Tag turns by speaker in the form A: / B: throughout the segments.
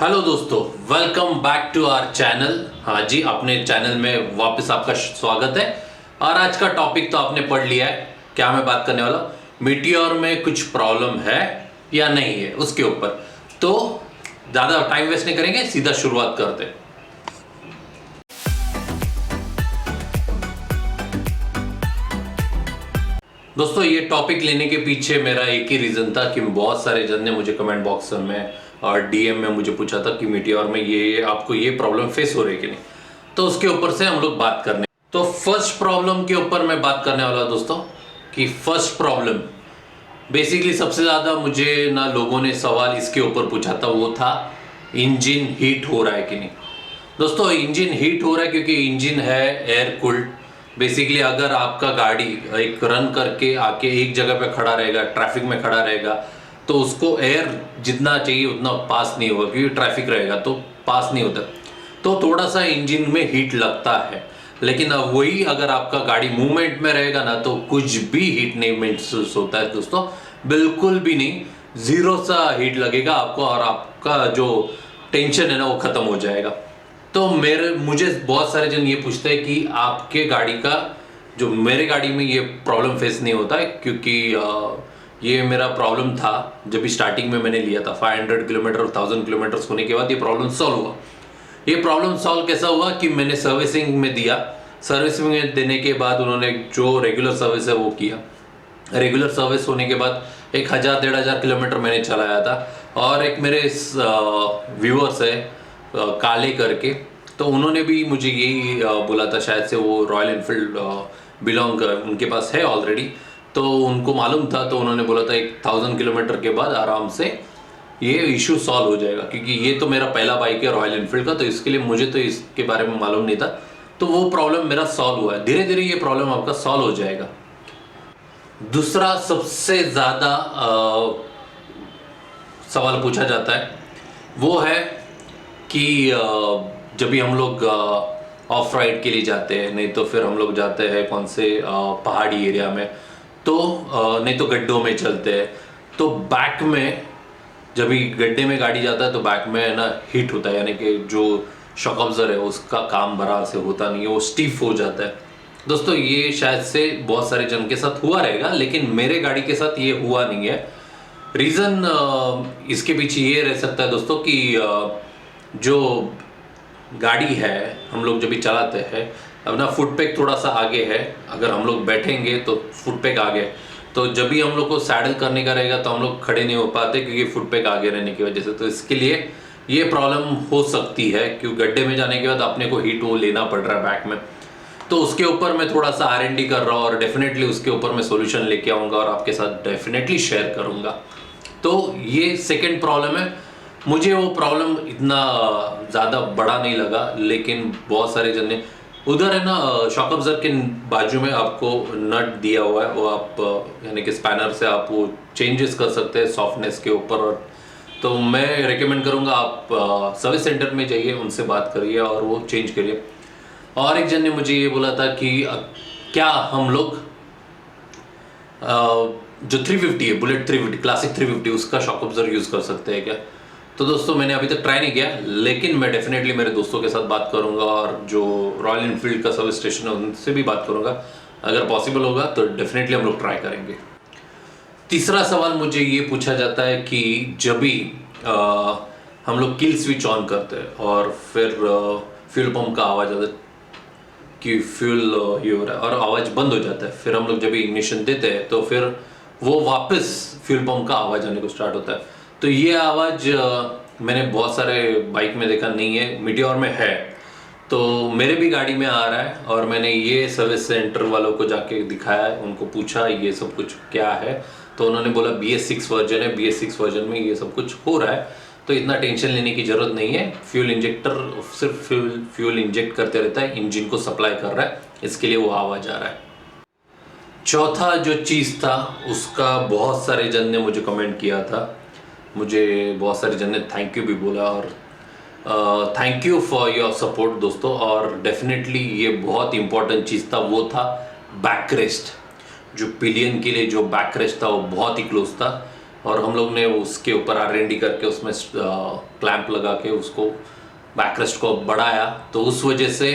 A: Hello दोस्तों, welcome back to our channel. हाँ जी, अपने चैनल में वापस आपका स्वागत है। और आज का टॉपिक तो आपने पढ़ लिया है। क्या मैं बात करने वाला, मीटियोर में कुछ प्रॉब्लम है या नहीं है उसके ऊपर। तो ज़्यादा टाइम वेस्ट नहीं करेंगे, सीधा शुरुआत करते हैं। दोस्तों, ये टॉपिक लेने के पीछे मेरा एक ही रीज़न था कि बहुत सारे जन ने मुझे कमेंट बॉक्स में और डीएम में मुझे पूछा था कि मीटियोर में ये आपको ये प्रॉब्लम फेस हो रही है कि नहीं। तो उसके ऊपर से हम लोग बात करने। तो फर्स्ट प्रॉब्लम के ऊपर मैं बात करने वाला दोस्तों कि फर्स्ट प्रॉब्लम बेसिकली सबसे ज़्यादा मुझे ना लोगों ने सवाल इसके ऊपर पूछा था, वो था इंजन हीट हो रहा है कि नहीं। दोस्तों, इंजन हीट हो रहा है क्योंकि इंजन है एयर कूल्ड। बेसिकली अगर आपका गाड़ी एक रन करके आके एक जगह पे खड़ा रहेगा, ट्रैफिक में खड़ा रहेगा, तो उसको एयर जितना चाहिए उतना पास नहीं होगा क्योंकि ट्रैफिक रहेगा तो पास नहीं होता। तो थोड़ा सा इंजन में हीट लगता है। लेकिन अब वही अगर आपका गाड़ी मूवमेंट में रहेगा ना, तो कुछ भी हीट नहीं महसूस होता है दोस्तों, बिल्कुल भी नहीं। जीरो सा हीट लगेगा आपको और आपका जो टेंशन है ना वो खत्म हो जाएगा। तो मुझे बहुत सारे जन ये पूछते हैं कि आपके गाड़ी का जो मेरे गाड़ी में ये प्रॉब्लम फेस नहीं होता है क्योंकि ये मेरा प्रॉब्लम था जब भी स्टार्टिंग में मैंने लिया था। 500 किलोमीटर और 1000 किलोमीटर होने के बाद ये प्रॉब्लम सॉल्व हुआ। ये प्रॉब्लम सॉल्व कैसा हुआ कि मैंने सर्विसिंग में दिया। सर्विसिंग में देने के बाद उन्होंने जो रेगुलर सर्विस है वो किया। रेगुलर सर्विस होने के बाद 1000-1500 किलोमीटर मैंने चलाया था। और एक मेरे व्यूअर्स है काले करके, तो उन्होंने भी मुझे यही बोला था, शायद से वो रॉयल एनफील्ड बिलोंग उनके पास है ऑलरेडी, तो उनको मालूम था। तो उन्होंने बोला था 1000 किलोमीटर के बाद आराम से ये इशू सॉल्व हो जाएगा क्योंकि ये तो मेरा पहला बाइक है रॉयल एनफील्ड का, तो इसके लिए मुझे तो इसके बारे में मालूम नहीं था। तो वो प्रॉब्लम मेरा सॉल्व हुआ है। धीरे धीरे ये प्रॉब्लम आपका सॉल्व हो जाएगा। दूसरा सबसे ज़्यादा सवाल पूछा जाता है वो है कि जब भी हम लोग ऑफ राइड के लिए जाते हैं, नहीं तो फिर हम लोग जाते हैं कौन से पहाड़ी एरिया में, तो नहीं तो गड्ढों में चलते हैं, तो बैक में जब भी गड्ढे में गाड़ी जाता है तो बैक में ना हीट होता है, यानी कि जो शॉक अब्जर्वर है उसका काम बराबर से होता नहीं है, वो स्टीफ हो जाता है। दोस्तों, ये शायद से बहुत सारे जन के साथ हुआ रहेगा, लेकिन मेरे गाड़ी के साथ ये हुआ नहीं है। रीज़न इसके पीछे ये रह सकता है दोस्तों कि जो गाड़ी है हम लोग जब भी चलाते हैं, अब ना फुट पैक थोड़ा सा आगे है, अगर हम लोग बैठेंगे तो फुट पैक आगे, तो जब भी हम लोग को सैडल करने का रहेगा तो हम लोग खड़े नहीं हो पाते क्योंकि फुट पैक आगे रहने की वजह से। तो इसके लिए ये प्रॉब्लम हो सकती है क्योंकि गड्ढे में जाने के बाद अपने को हीट वो लेना पड़ रहा है बैक में। तो उसके ऊपर मैं थोड़ा सा R&D कर रहा हूँ और डेफिनेटली उसके ऊपर मैं सोल्यूशन लेके आऊँगा और आपके साथ डेफिनेटली शेयर करूँगा। तो ये सेकेंड प्रॉब्लम है। मुझे वो प्रॉब्लम इतना ज़्यादा बड़ा नहीं लगा, लेकिन बहुत सारे जन ने उधर है ना शॉक अब्जर्वर के बाजू में आपको नट दिया हुआ है, वो आप यानी कि स्पैनर से आप वो चेंजेस कर सकते हैं सॉफ्टनेस के ऊपर। और तो मैं रेकमेंड करूँगा आप सर्विस सेंटर में जाइए, उनसे बात करिए और वो चेंज करिए। और एक जन ने मुझे ये बोला था कि क्या हम लोग जो 350 है, बुलेट 350, क्लासिक 350, उसका शॉक अब्जर्वर यूज़ कर सकते हैं क्या। तो दोस्तों, मैंने अभी तक ट्राई नहीं किया, लेकिन मैं डेफिनेटली मेरे दोस्तों के साथ बात करूंगा और जो रॉयल एनफील्ड का सर्विस स्टेशन है उनसे भी बात करूंगा। अगर पॉसिबल होगा तो डेफिनेटली हम लोग ट्राई करेंगे। तीसरा सवाल मुझे ये पूछा जाता है कि जब भी हम लोग किल स्विच ऑन करते हैं और फिर फ्यूल पंप का आवाज़ आता है कि फ्यूल ये हो रहा है और आवाज़ बंद हो जाता है, फिर हम लोग जब भी इग्निशन देते हैं तो फिर वो वापस फ्यूल पंप का आवाज़ आने को स्टार्ट होता है। तो ये आवाज़ मैंने बहुत सारे बाइक में देखा नहीं है, मीटियोर में है। तो मेरे भी गाड़ी में आ रहा है और मैंने ये सर्विस सेंटर वालों को जाके दिखाया, उनको पूछा ये सब कुछ क्या है, तो उन्होंने बोला BS6 वर्जन है, BS6 वर्जन में ये सब कुछ हो रहा है, तो इतना टेंशन लेने की ज़रूरत नहीं है। फ्यूल इंजेक्टर सिर्फ फ्यूल इंजेक्ट करते रहता है, इंजन को सप्लाई कर रहा है, इसके लिए वो आवाज़ आ रहा है। चौथा जो चीज़ था उसका बहुत सारे जन ने मुझे कमेंट किया था, मुझे बहुत सारे जन ने थैंक यू भी बोला और thank you for your support दोस्तों। और डेफिनेटली ये बहुत इंपॉर्टेंट चीज़ था, वो था बैक रेस्ट। जो पिलियन के लिए जो बैक रेस्ट था वो बहुत ही क्लोज था। और हम लोग ने उसके ऊपर R&D करके उसमें क्लैंप लगा के उसको बैकरेस्ट को बढ़ाया। तो उस वजह से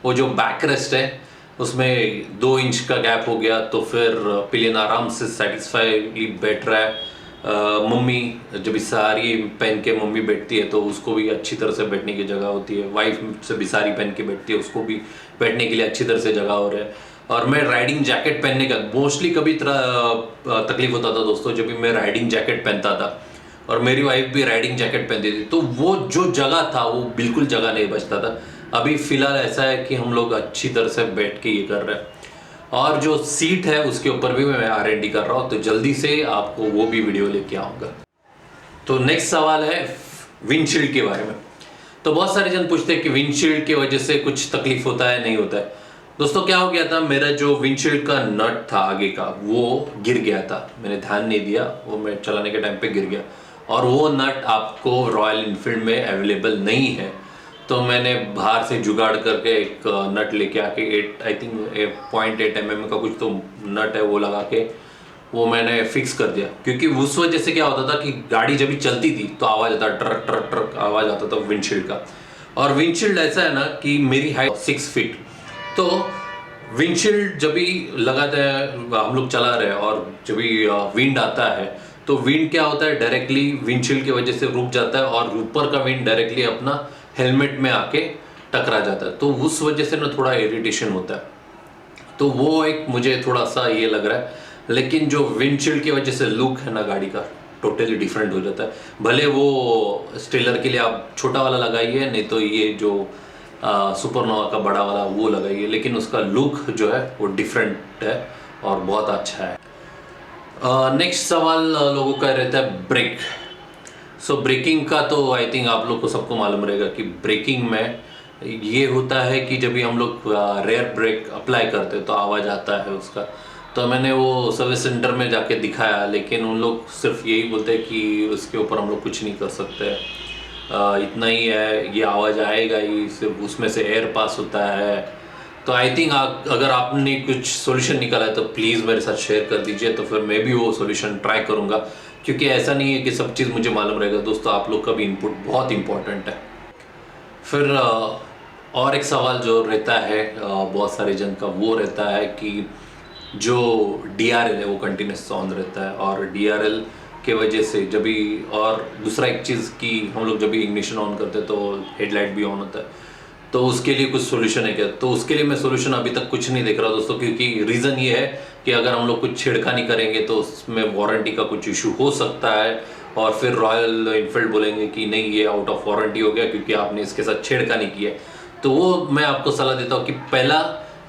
A: वो जो बैकरेस्ट है उसमें 2 इंच का गैप हो गया, तो फिर पिलियन आराम से सेटिस्फाइडली बैठ रहा है। मम्मी जब सारी पहन के मम्मी बैठती है तो उसको भी अच्छी तरह से बैठने की जगह होती है। वाइफ से भी सारी पहन के बैठती है, उसको भी बैठने के लिए अच्छी तरह से जगह हो रहा है। और मैं राइडिंग जैकेट पहनने का मोस्टली कभी तकलीफ होता था दोस्तों, जब भी मैं राइडिंग जैकेट पहनता था और मेरी वाइफ भी राइडिंग जैकेट पहनती थी, तो वो जो जगह था वो बिल्कुल जगह नहीं बचता था। अभी फिलहाल ऐसा है कि हम लोग अच्छी तरह से बैठ के ये कर रहे हैं। और जो सीट है उसके ऊपर भी मैं R&D कर रहा हूँ, तो जल्दी से आपको वो भी वीडियो लेके आऊँगा। तो नेक्स्ट सवाल है विंडशील्ड के बारे में। तो बहुत सारे जन पूछते हैं कि विंडशील्ड की वजह से कुछ तकलीफ होता है, नहीं होता है। दोस्तों क्या हो गया था, मेरा जो विंडशील्ड का नट था आगे का वो गिर गया था। मैंने ध्यान नहीं दिया, वो मैं चलाने के टाइम पे गिर गया। और वो नट आपको रॉयल इनफील्ड में अवेलेबल नहीं है, तो मैंने बाहर से जुगाड़ करके एक नट लेके आके 0.8 mm का कुछ तो नट है वो लगा के वो मैंने फिक्स कर दिया। क्योंकि उस वजह से क्या होता था कि गाड़ी जब भी चलती थी तो आवाज़ आता, ट्रक ट्रक ट्रक आवाज़ आता था विंडशील्ड का। और विंडशील्ड ऐसा है ना कि मेरी हाइट 6 फीट, तो विंडशील्ड जब भी लगाते हैं हम लोग चला रहे हैं और जब भी विंड आता है तो विंड क्या होता है, डायरेक्टली विंडशील्ड की वजह से रुक जाता है और ऊपर का विंड डायरेक्टली अपना हेलमेट में आके टकरा जाता है, तो उस वजह से ना थोड़ा इरिटेशन होता है। तो वो एक मुझे थोड़ा सा ये लग रहा है, लेकिन जो विंडशील्ड की वजह से लुक है ना गाड़ी का टोटली डिफरेंट हो जाता है। भले वो स्टेलर के लिए आप छोटा वाला लगाइए, नहीं तो ये जो सुपरनोवा का बड़ा वाला वो लगाइए, लेकिन उसका लुक जो है वो डिफरेंट है और बहुत अच्छा है। नेक्स्ट सवाल लोगों का रहता है ब्रेक। सो ब्रेकिंग का तो आई थिंक आप लोग को सबको मालूम रहेगा कि ब्रेकिंग में ये होता है कि जब भी हम लोग रेयर ब्रेक अप्लाई करते हैं तो आवाज़ आता है उसका। तो मैंने वो सर्विस सेंटर में जाके दिखाया, लेकिन उन लोग सिर्फ यही बोलते हैं कि उसके ऊपर हम लोग कुछ नहीं कर सकते, इतना ही है, ये आवाज़ आएगा ही, सिर्फ उसमें से एयर पास होता है। तो आई थिंक अगर आपने कुछ सोल्यूशन निकाला है तो प्लीज़ मेरे साथ शेयर कर दीजिए, तो फिर मैं भी वो सोल्यूशन ट्राई करूँगा। क्योंकि ऐसा नहीं है कि सब चीज़ मुझे मालूम रहेगा दोस्तों, आप लोग का भी इनपुट बहुत इंपॉर्टेंट है। फिर और एक सवाल जो रहता है बहुत सारे जन का, वो रहता है कि जो DRL है वो कंटिन्यूस ऑन रहता है, और DRL के वजह से जब भी, और दूसरा एक चीज़ कि हम लोग जब भी इग्निशन ऑन करते हैं तो हेडलाइट भी ऑन होता है, तो उसके लिए कुछ सोल्यूशन है क्या? तो उसके लिए मैं सोल्यूशन अभी तक कुछ नहीं देख रहा दोस्तों, क्योंकि रीज़न ये है कि अगर हम लोग कुछ छेड़खानी करेंगे तो उसमें वारंटी का कुछ इशू हो सकता है, और फिर रॉयल इनफील्ड बोलेंगे कि नहीं ये आउट ऑफ वारंटी हो गया क्योंकि आपने इसके साथ छेड़खानी की है। तो वो मैं आपको सलाह देता हूँ कि पहला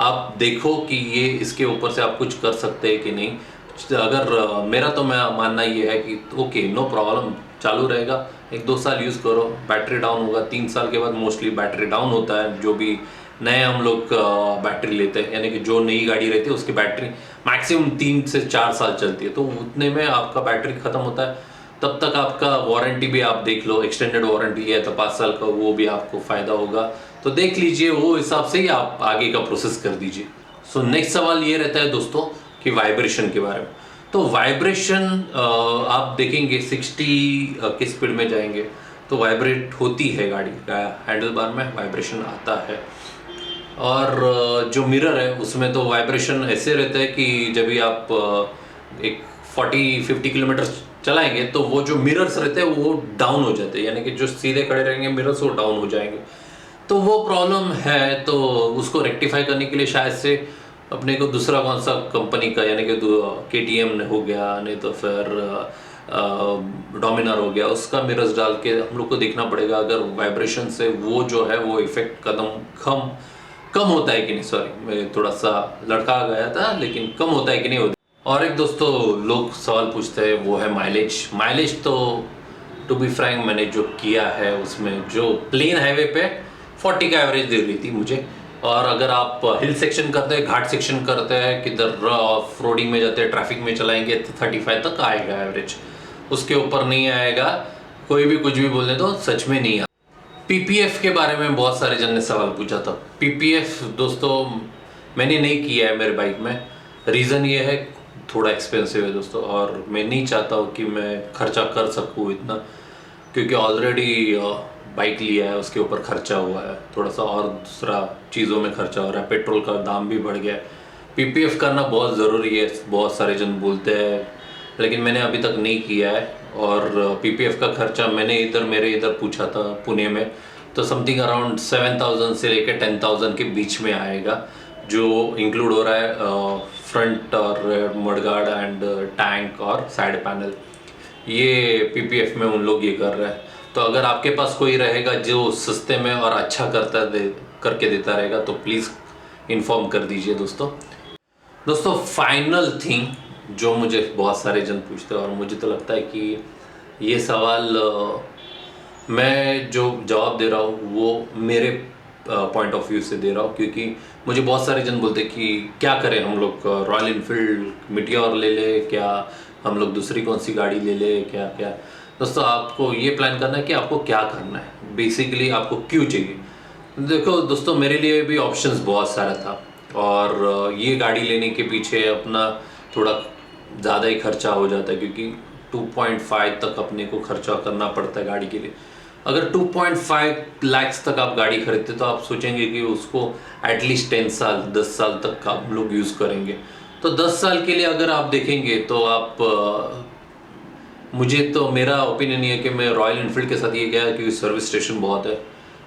A: आप देखो कि ये इसके ऊपर से आप कुछ कर सकते हैं कि नहीं। अगर मेरा तो मैं मानना ये है कि ओके नो प्रॉब्लम, चालू रहेगा, 1-2 साल यूज़ करो, बैटरी डाउन होगा, 3 साल के बाद मोस्टली बैटरी डाउन होता है। जो भी नए हम लोग बैटरी लेते हैं, यानी कि जो नई गाड़ी रहती है उसकी बैटरी मैक्सिमम 3 से 4 साल चलती है, तो उतने में आपका बैटरी ख़त्म होता है। तब तक आपका वारंटी भी आप देख लो, एक्सटेंडेड वारंटी है तो 5 साल का, वो भी आपको फ़ायदा होगा। तो देख लीजिए, वो हिसाब से ही आप आगे का प्रोसेस कर दीजिए। सो नेक्स्ट सवाल ये रहता है दोस्तों कि वाइब्रेशन के बारे में। तो वाइब्रेशन आप देखेंगे 60 की स्पीड में जाएंगे तो वाइब्रेट होती है गाड़ी का, हैंडल बार में वाइब्रेशन आता है। और जो मिरर है उसमें तो वाइब्रेशन ऐसे रहता है कि जब भी आप एक 40-50 किलोमीटर चलाएंगे तो वो जो मिरर्स रहते हैं वो डाउन हो जाते हैं, यानी कि जो सीधे खड़े रहेंगे मिरर्स वो डाउन हो जाएंगे। तो वो प्रॉब्लम है, तो उसको रेक्टिफाई करने के लिए शायद से अपने को दूसरा कौन सा कंपनी का, यानी कि KTM हो गया, नहीं तो फिर डोमिनार हो गया, उसका मिरर्स डाल के हम लोग को देखना पड़ेगा अगर वाइब्रेशन से वो जो है वो इफेक्ट कम होता है कि नहीं। सॉरी, मैं थोड़ा सा लड़का गया था, लेकिन कम होता है कि नहीं होता। और एक दोस्तों लोग सवाल पूछते हैं वो है माइलेज। तो टू बी फ्रैंक मैंने जो किया है उसमें जो प्लेन हाईवे पे 40 का एवरेज दे रही थी मुझे, और अगर आप हिल सेक्शन करते हैं, घाट सेक्शन करते हैं, किधर ऑफ रोडिंग में जाते हैं, ट्रैफिक में चलाएंगे तो 35 तक आएगा एवरेज, उसके ऊपर नहीं आएगा। कोई भी कुछ भी बोलने तो सच में नहीं आता। PPF के बारे में बहुत सारे जन ने सवाल पूछा था। PPF दोस्तों मैंने नहीं किया है मेरे बाइक में, रीज़न ये है थोड़ा एक्सपेंसिव है दोस्तों, और मैं नहीं चाहता हूँ कि मैं खर्चा कर सकूँ इतना, क्योंकि ऑलरेडी बाइक लिया है, उसके ऊपर खर्चा हुआ है, थोड़ा सा और दूसरा चीज़ों में खर्चा हो रहा है, पेट्रोल का दाम भी बढ़ गया है। पीपीएफ करना बहुत ज़रूरी है, बहुत सारे जन बोलते हैं, लेकिन मैंने अभी तक नहीं किया है। और पीपीएफ का खर्चा मैंने मेरे इधर पूछा था पुणे में, तो समथिंग अराउंड 7,000 से लेकर 10,000 के बीच में आएगा, जो इंक्लूड हो रहा है फ्रंट और मडगार्ड एंड टैंक और साइड पैनल। ये पीपीएफ में उन लोग ये कर रहे हैं। तो अगर आपके पास कोई रहेगा जो सस्ते में और अच्छा करके देता रहेगा, तो प्लीज़ इन्फॉर्म कर दीजिए दोस्तों। फाइनल थिंग जो मुझे बहुत सारे जन पूछते हैं, और मुझे तो लगता है कि ये सवाल मैं जो जवाब दे रहा हूँ वो मेरे पॉइंट ऑफ व्यू से दे रहा हूँ, क्योंकि मुझे बहुत सारे जन बोलते कि क्या करें हम लोग, रॉयल इनफील्ड मीटियोर ले ले क्या, हम लोग दूसरी कौन सी गाड़ी ले ले क्या क्या। दोस्तों आपको ये प्लान करना है कि आपको क्या करना है, बेसिकली आपको क्यों चाहिए। देखो दोस्तों, मेरे लिए भी ऑप्शंस बहुत सारा था, और ये गाड़ी लेने के पीछे अपना थोड़ा ज़्यादा ही खर्चा हो जाता है, क्योंकि 2.5 तक अपने को खर्चा करना पड़ता है गाड़ी के लिए। अगर 2.5 लाख तक आप गाड़ी खरीदते तो आप सोचेंगे कि उसको एटलीस्ट 10 साल तक हम लोग यूज़ करेंगे। तो 10 साल के लिए अगर आप देखेंगे तो आप मुझे तो मेरा ओपिनियन ये है कि मैं रॉयल इनफील्ड के साथ ये क्या है कि सर्विस स्टेशन बहुत है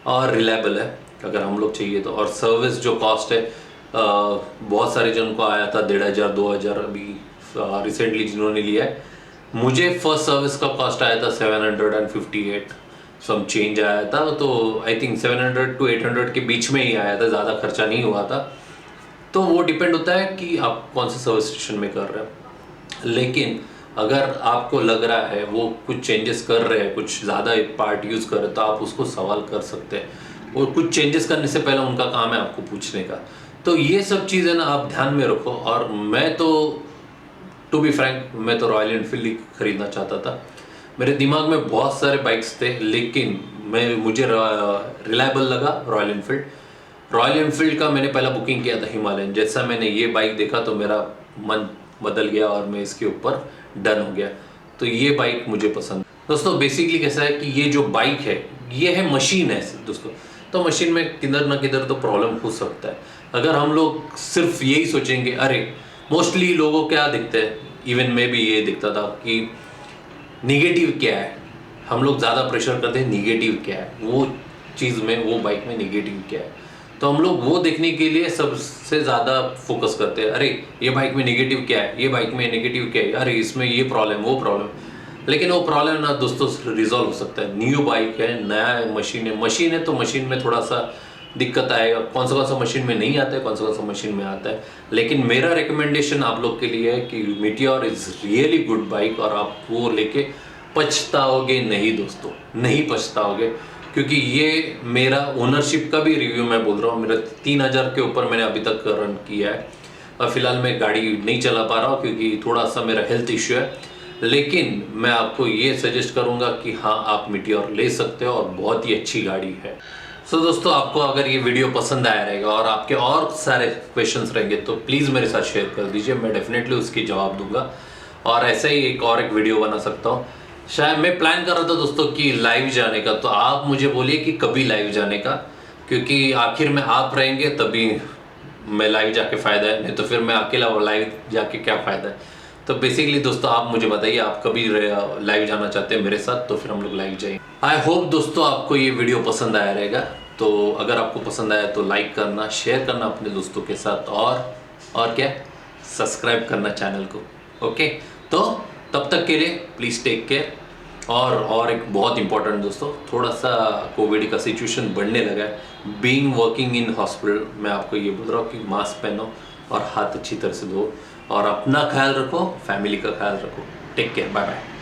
A: और रिलायबल है अगर हम लोग चाहिए तो। और सर्विस जो कॉस्ट है बहुत सारे जन को आया था 1,500 2,000 अभी रिसेंटली जिन्होंने लिया है। मुझे फर्स्ट सर्विस का कॉस्ट आया था 758 सम चेंज आया था, तो आई थिंक 700 to 800 के बीच में ही आया था, ज़्यादा खर्चा नहीं हुआ था। तो वो डिपेंड होता है कि आप कौन से सर्विस स्टेशन में कर रहे हो। लेकिन अगर आपको लग रहा है वो कुछ चेंजेस कर रहे हैं, कुछ ज़्यादा पार्ट यूज़ कर रहे हैं, तो आप उसको सवाल कर सकते हैं। और कुछ चेंजेस करने से पहले उनका काम है आपको पूछने का। तो ये सब चीज़ें ना आप ध्यान में रखो। और मैं तो टू बी फ्रैंक, मैं तो रॉयल इनफील्ड ही खरीदना चाहता था। मेरे दिमाग में बहुत सारे बाइक्स थे, लेकिन मुझे रिलायबल लगा रॉयल इनफील्ड। रॉयल इनफील्ड का मैंने पहला बुकिंग किया था हिमालयन। जैसा मैंने ये बाइक देखा तो मेरा मन बदल गया और मैं इसके ऊपर डन हो गया। तो ये बाइक मुझे पसंद। दोस्तों बेसिकली कैसा है कि ये जो बाइक है ये है मशीन है दोस्तों। तो मशीन में किधर ना किधर तो प्रॉब्लम हो सकता है। अगर हम लोग सिर्फ यही सोचेंगे, अरे मोस्टली लोगों क्या दिखते हैं, इवन मैं भी ये दिखता था कि निगेटिव क्या है, हम लोग ज़्यादा प्रेशर करते हैं निगेटिव क्या है, वो चीज़ में वो बाइक में निगेटिव क्या है। तो हम लोग वो देखने के लिए सबसे ज़्यादा फोकस करते हैं, अरे ये बाइक में निगेटिव क्या है, ये बाइक में निगेटिव क्या है, अरे इसमें ये प्रॉब्लम वो प्रॉब्लम। लेकिन वो प्रॉब्लम ना दोस्तों रिजॉल्व हो सकता है। न्यू बाइक है, नया मशीन है तो मशीन में थोड़ा सा दिक्कत आएगा। कौन सा मशीन में नहीं आता है, कौन सा मशीन में आता है। लेकिन मेरा रिकमेंडेशन आप लोग के लिए है कि meteor is really good bike, और आप वो लेके पछताओगे नहीं दोस्तों, नहीं पछताओगे। क्योंकि ये मेरा ओनरशिप का भी रिव्यू मैं बोल रहा हूँ, मेरा 3,000 के ऊपर मैंने अभी तक रन किया है। और फिलहाल मैं गाड़ी नहीं चला पा रहा हूँ क्योंकि थोड़ा सा मेरा हेल्थ इश्यू है। लेकिन मैं आपको ये सजेस्ट करूँगा कि हाँ, आप मीटियोर ले सकते हो और बहुत ही अच्छी गाड़ी है। सो दोस्तों, आपको अगर ये वीडियो पसंद आया रहेगा और आपके और सारे क्वेश्चंस रहेंगे तो प्लीज़ मेरे साथ शेयर कर दीजिए, मैं डेफिनेटली उसकी जवाब दूंगा। और ऐसे ही एक वीडियो बना सकता हूँ। शायद मैं प्लान कर रहा था दोस्तों कि लाइव जाने का, तो आप मुझे बोलिए कि कभी लाइव जाने का, क्योंकि आखिर में आप रहेंगे तभी मैं लाइव जाके फ़ायदा है, नहीं तो फिर मैं अकेला लाइव जाके क्या फ़ायदा है। तो बेसिकली दोस्तों आप मुझे बताइए आप कभी लाइव जाना चाहते हैं मेरे साथ, तो फिर हम लोग लाइव जाएंगे। आई होप दोस्तों आपको ये वीडियो पसंद आया रहेगा। तो अगर आपको पसंद आया तो लाइक करना, शेयर करना अपने दोस्तों के साथ, और क्या, सब्सक्राइब करना चैनल को। ओके, तो तब तक के लिए प्लीज़ टेक केयर। और एक बहुत इंपॉर्टेंट दोस्तों, थोड़ा सा कोविड का सिचुएशन बढ़ने लगा है। बीइंग वर्किंग इन हॉस्पिटल, मैं आपको ये बोल रहा हूँ कि मास्क पहनो और हाथ अच्छी तरह से धो, और अपना ख्याल रखो, फैमिली का ख्याल रखो। Take care, bye bye.